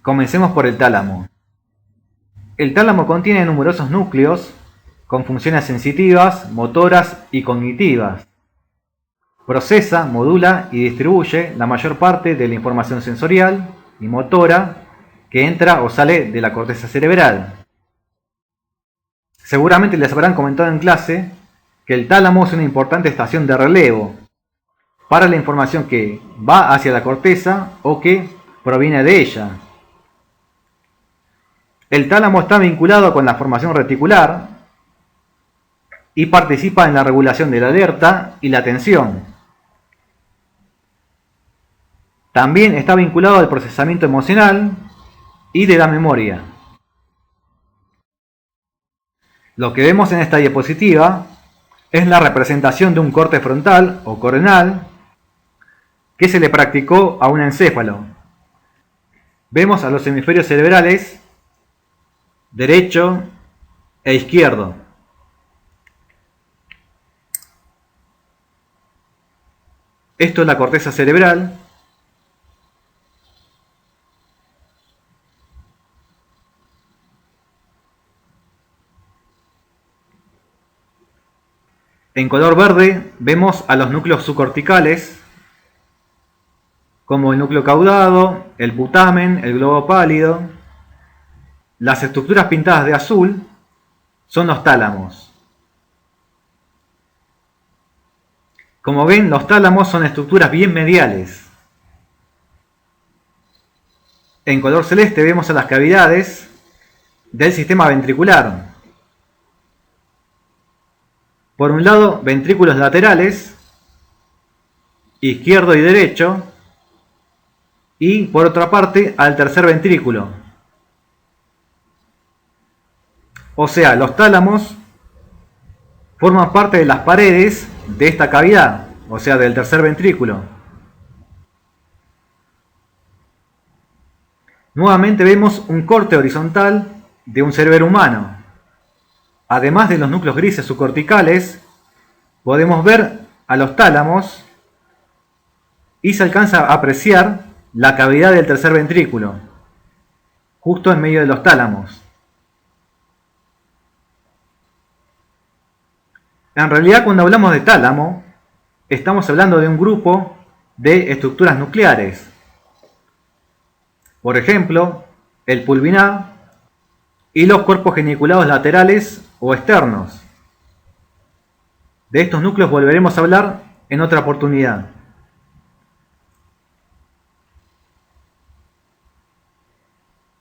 Comencemos por el tálamo. El tálamo contiene numerosos núcleos con funciones sensitivas, motoras y cognitivas. Procesa, modula y distribuye la mayor parte de la información sensorial y motora que entra o sale de la corteza cerebral. Seguramente les habrán comentado en clase que el tálamo es una importante estación de relevo para la información que va hacia la corteza o que proviene de ella. El tálamo está vinculado con la formación reticular y participa en la regulación de la alerta y la atención. También está vinculado al procesamiento emocional y de la memoria. Lo que vemos en esta diapositiva es la representación de un corte frontal o coronal que se le practicó a un encéfalo. Vemos a los hemisferios cerebrales derecho e izquierdo. Esto es la corteza cerebral. En color verde vemos a los núcleos subcorticales, como el núcleo caudado, el putamen, el globo pálido. Las estructuras pintadas de azul son los tálamos. Como ven, los tálamos son estructuras bien mediales. En color celeste vemos a las cavidades del sistema ventricular. Por un lado, ventrículos laterales, izquierdo y derecho, y por otra parte, al tercer ventrículo. O sea, los tálamos forman parte de las paredes de esta cavidad, o sea, del tercer ventrículo. Nuevamente vemos un corte horizontal de un cerebro humano. Además de los núcleos grises subcorticales, podemos ver a los tálamos y se alcanza a apreciar la cavidad del tercer ventrículo, justo en medio de los tálamos. En realidad, cuando hablamos de tálamo, estamos hablando de un grupo de estructuras nucleares. Por ejemplo, el pulviná y los cuerpos geniculados laterales o externos. De estos núcleos volveremos a hablar en otra oportunidad.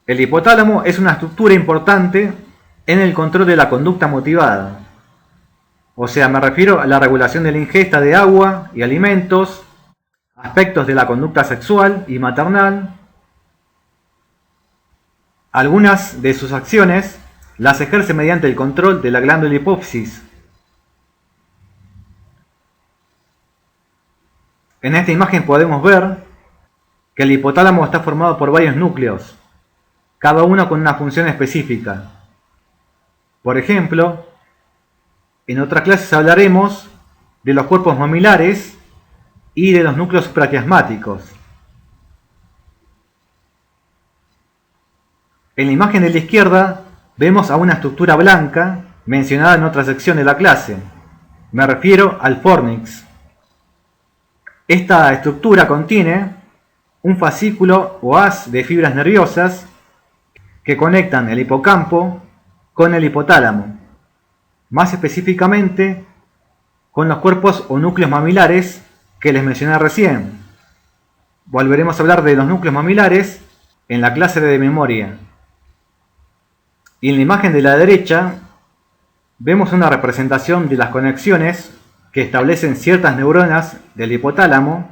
El hipotálamo es una estructura importante en el control de la conducta motivada. O sea, me refiero a la regulación de la ingesta de agua y alimentos, aspectos de la conducta sexual y maternal. Algunas de sus acciones las ejerce mediante el control de la glándula hipófisis. En esta imagen podemos ver que el hipotálamo está formado por varios núcleos, cada uno con una función específica. Por ejemplo, en otras clases hablaremos de los cuerpos mamilares y de los núcleos supraquiasmáticos. En la imagen de la izquierda vemos a una estructura blanca mencionada en otra sección de la clase. Me refiero al fornix. Esta estructura contiene un fascículo o haz de fibras nerviosas que conectan el hipocampo con el hipotálamo, más específicamente con los cuerpos o núcleos mamilares que les mencioné recién. Volveremos a hablar de los núcleos mamilares en la clase de memoria. Y en la imagen de la derecha vemos una representación de las conexiones que establecen ciertas neuronas del hipotálamo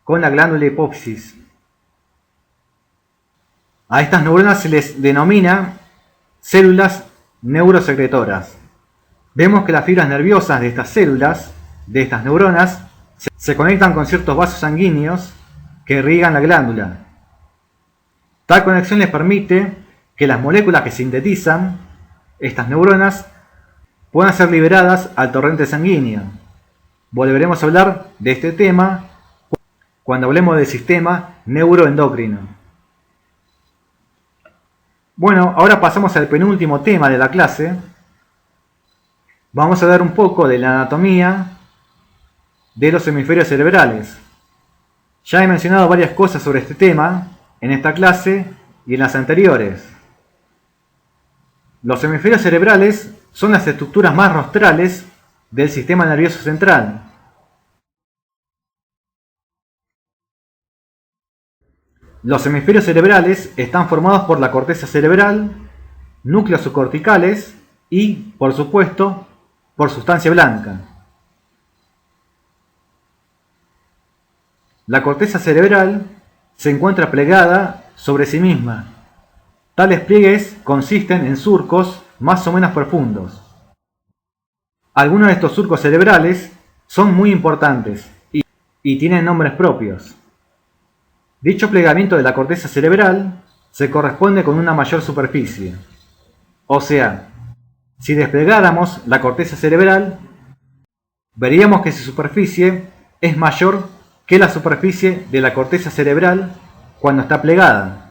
con la glándula hipófisis. A estas neuronas se les denomina células neurosecretoras. Vemos que las fibras nerviosas de estas células, de estas neuronas, se conectan con ciertos vasos sanguíneos que irrigan la glándula. Tal conexión les permite que las moléculas que sintetizan estas neuronas puedan ser liberadas al torrente sanguíneo. Volveremos a hablar de este tema cuando hablemos del sistema neuroendocrino. Bueno, ahora pasamos al penúltimo tema de la clase. Vamos a ver un poco de la anatomía de los hemisferios cerebrales. Ya he mencionado varias cosas sobre este tema en esta clase y en las anteriores. Los hemisferios cerebrales son las estructuras más rostrales del sistema nervioso central. Los hemisferios cerebrales están formados por la corteza cerebral, núcleos subcorticales y, por supuesto, por sustancia blanca. La corteza cerebral se encuentra plegada sobre sí misma. Tales pliegues consisten en surcos más o menos profundos. Algunos de estos surcos cerebrales son muy importantes y tienen nombres propios. Dicho plegamiento de la corteza cerebral se corresponde con una mayor superficie. O sea, si desplegáramos la corteza cerebral, veríamos que su superficie es mayor que la superficie de la corteza cerebral cuando está plegada.